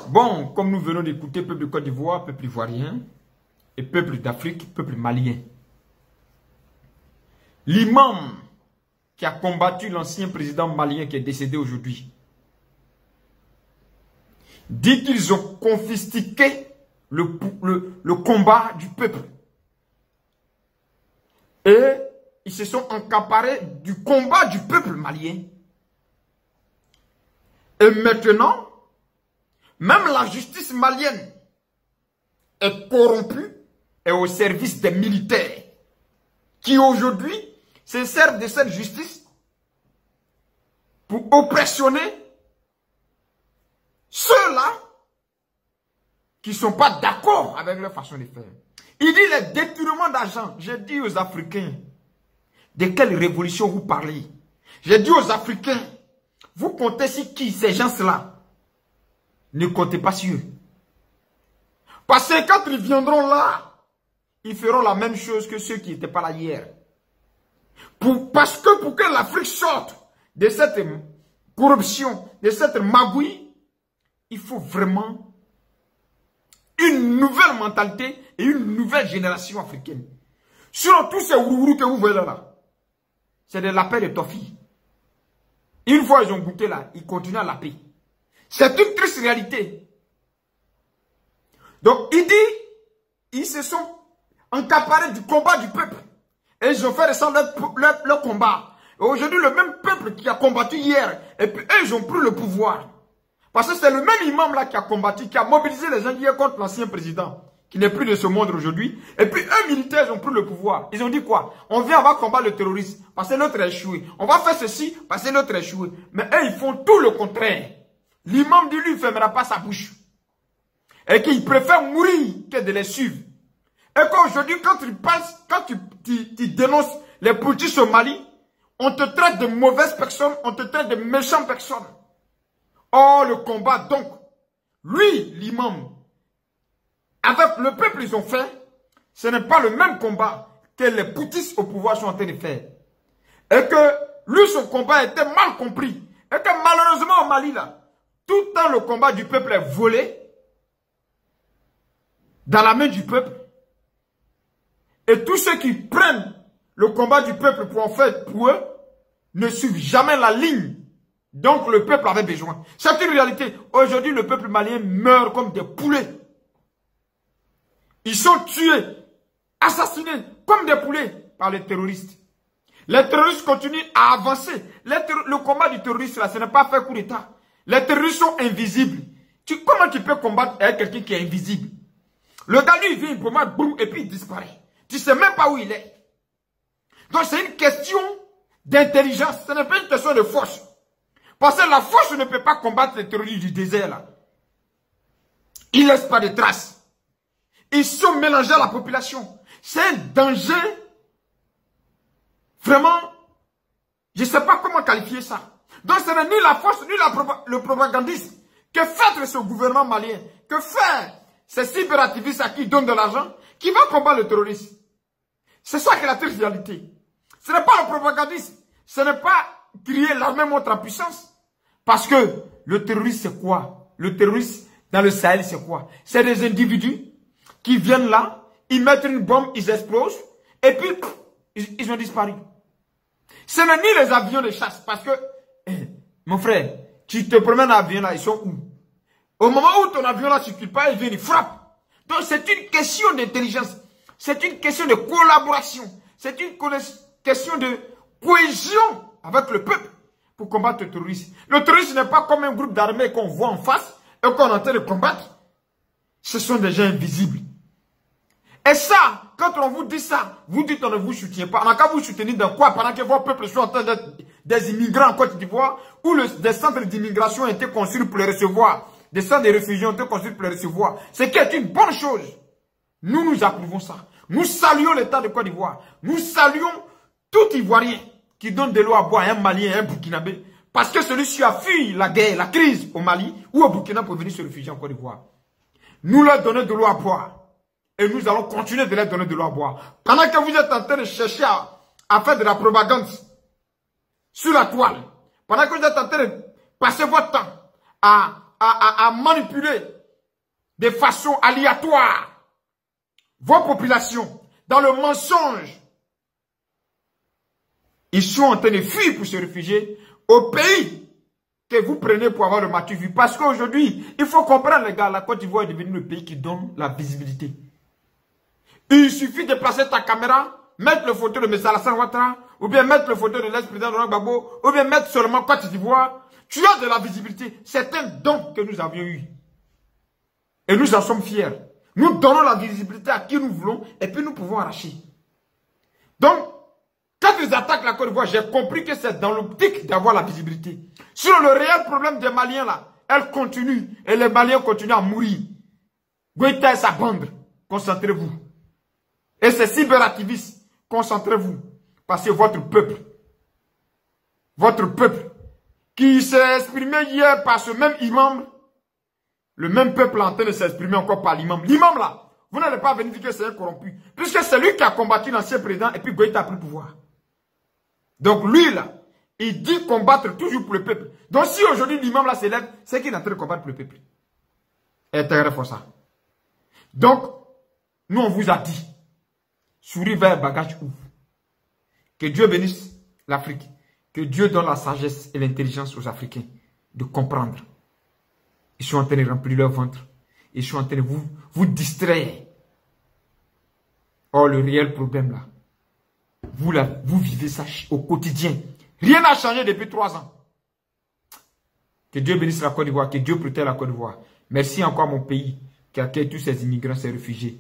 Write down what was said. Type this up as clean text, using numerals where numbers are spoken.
Bon, comme nous venons d'écouter peuple de Côte d'Ivoire, peuple ivoirien, et peuple d'Afrique, peuple malien. L'imam qui a combattu l'ancien président malien qui est décédé aujourd'hui dit qu'ils ont confisqué le combat du peuple. Et ils se sont accaparés du combat du peuple malien. Et maintenant, même la justice malienne est corrompue et au service des militaires qui aujourd'hui se servent de cette justice pour oppressionner ceux-là qui ne sont pas d'accord avec leur façon de faire. Il dit les détournements d'argent. J'ai dit aux Africains, de quelle révolution vous parlez? J'ai dit aux Africains, vous comptez sur qui ces gens-là? Ne comptez pas sur eux. Parce que quand ils viendront là, ils feront la même chose que ceux qui n'étaient pas là hier. Parce que pour que l'Afrique sorte de cette corruption, de cette magouille, il faut vraiment une nouvelle mentalité et une nouvelle génération africaine. Sur tous ces ourourous que vous voyez là, c'est de la paix de Tofi. Une fois ils ont goûté là, ils continuent à la paix. C'est une triste réalité. Donc il dit, ils se sont encaparés du combat du peuple. Et ils ont fait descendre leur combat. Et aujourd'hui, le même peuple qui a combattu hier, et puis eux, ils ont pris le pouvoir. Parce que c'est le même imam là qui a combattu, qui a mobilisé les gens hier contre l'ancien président, qui n'est plus de ce monde aujourd'hui. Et puis eux, militaires, ils ont pris le pouvoir. Ils ont dit quoi? On vient, on va combattre le terrorisme, parce que l'autre est échoué. On va faire ceci, parce que l'autre est échoué. Mais eux, ils font tout le contraire. L'imam dit, lui, il ne fermera pas sa bouche. Et qu'il préfère mourir que de les suivre. Et qu'aujourd'hui, quand tu passes, quand tu dénonces les politiques au Mali, on te traite de mauvaises personnes, on te traite de méchantes personnes. Oh, le combat, donc, lui, l'imam, avec le peuple, ils ont fait, ce n'est pas le même combat que les poutistes au pouvoir sont en train de faire. Et que lui, son combat était mal compris. Et que malheureusement, au Mali, là, tout le temps, le combat du peuple est volé dans la main du peuple. Et tous ceux qui prennent le combat du peuple pour en faire pour eux, ne suivent jamais la ligne dont le peuple avait besoin. C'est une réalité. Aujourd'hui, le peuple malien meurt comme des poulets. Ils sont tués, assassinés comme des poulets par les terroristes. Les terroristes continuent à avancer. Le combat du terroriste, là, ce n'est pas fait coup d'État. Les terroristes sont invisibles. Comment tu peux combattre avec quelqu'un qui est invisible? Le gars, lui, il vient, il combat, boum, et puis il disparaît. Tu ne sais même pas où il est. Donc c'est une question d'intelligence. Ce n'est pas une question de force. Parce que la force ne peut pas combattre les terroristes du désert là. Ils ne laissent pas de traces. Ils sont mélangés à la population. C'est un danger. Vraiment. Je ne sais pas comment qualifier ça. Donc ce n'est ni la force, ni le propagandisme. Que fait ce gouvernement malien? Que fait ces cyberactivistes à qui donnent de l'argent? Qui va combattre le terrorisme? C'est ça qui est la triste réalité. Ce n'est pas le propagandisme. Ce n'est pas crier l'armée montre en puissance. Parce que le terrorisme, c'est quoi? Le terrorisme dans le Sahel, c'est quoi? C'est des individus qui viennent là, ils mettent une bombe, ils explosent, et puis ils ont disparu. Ce n'est ni les avions de chasse. Parce que, mon frère, tu te promènes en avion là, ils sont où? Au moment où ton avion là ne circule pas, ils viennent, ils frappent. Donc c'est une question d'intelligence. C'est une question de collaboration. C'est une question de cohésion avec le peuple pour combattre le terrorisme. Le terrorisme n'est pas comme un groupe d'armées qu'on voit en face et qu'on est en train de combattre. Ce sont des gens invisibles. Et ça, quand on vous dit ça, vous dites on ne vous soutient pas. On n'a qu'à vous soutenir dans quoi? Pendant que vos peuples sont en train d'être des immigrants en Côte d'Ivoire, où des centres d'immigration ont été construits pour les recevoir. Des centres de réfugiés ont été construits pour les recevoir. Ce qui est une bonne chose. Nous approuvons ça. Nous saluons l'État de Côte d'Ivoire. Nous saluons tout Ivoirien qui donne de l'eau à boire à un Malien et un Burkinabé. Parce que celui-ci a fui la guerre, la crise au Mali ou au Burkina pour venir se réfugier en Côte d'Ivoire. Nous leur donnons de l'eau à boire. Et nous allons continuer de leur donner de l'eau à boire. Pendant que vous êtes en train de chercher à faire de la propagande sur la toile. Pendant que vous êtes en train de passer votre temps à manipuler de façon aléatoire vos populations dans le mensonge. Ils sont en train de fuir pour se réfugier au pays que vous prenez pour avoir le matou vu. Parce qu'aujourd'hui, il faut comprendre les gars, la Côte d'Ivoire est devenue le pays qui donne la visibilité. Il suffit de placer ta caméra, mettre le photo de M. Alassane Ouattara, ou bien mettre le photo de l'ex-président Laurent Gbagbo, ou bien mettre seulement Côte d'Ivoire. Tu as de la visibilité. C'est un don que nous avions eu. Et nous en sommes fiers. Nous donnons la visibilité à qui nous voulons, et puis nous pouvons arracher. Donc, quand ils attaquent la Côte d'Ivoire, j'ai compris que c'est dans l'optique d'avoir la visibilité. Sur le réel problème des Maliens là, elle continue, et les Maliens continuent à mourir. Goïta et sa bande, concentrez-vous. Et ces cyberactivistes, concentrez-vous. Parce que votre peuple, qui s'est exprimé hier par ce même imam, le même peuple est en train de s'exprimer encore par l'imam. L'imam là, vous n'allez pas venir dire que c'est un corrompu. Puisque c'est lui qui a combattu l'ancien président et puis Goïta a pris le pouvoir. Donc lui là, il dit combattre toujours pour le peuple. Donc si aujourd'hui l'imam là s'élève, c'est qu'il est en train de combattre pour le peuple. Et t'es pour ça. Donc, nous on vous a dit, souris vers bagage ouvre. Que Dieu bénisse l'Afrique. Que Dieu donne la sagesse et l'intelligence aux Africains de comprendre. Ils sont en train de remplir leur ventre. Ils sont en train de vous distraire. Or, le réel problème là, vous vivez ça au quotidien. Rien n'a changé depuis 3 ans. Que Dieu bénisse la Côte d'Ivoire, que Dieu protège la Côte d'Ivoire. Merci encore à mon pays qui accueille tous ces immigrants, ces réfugiés.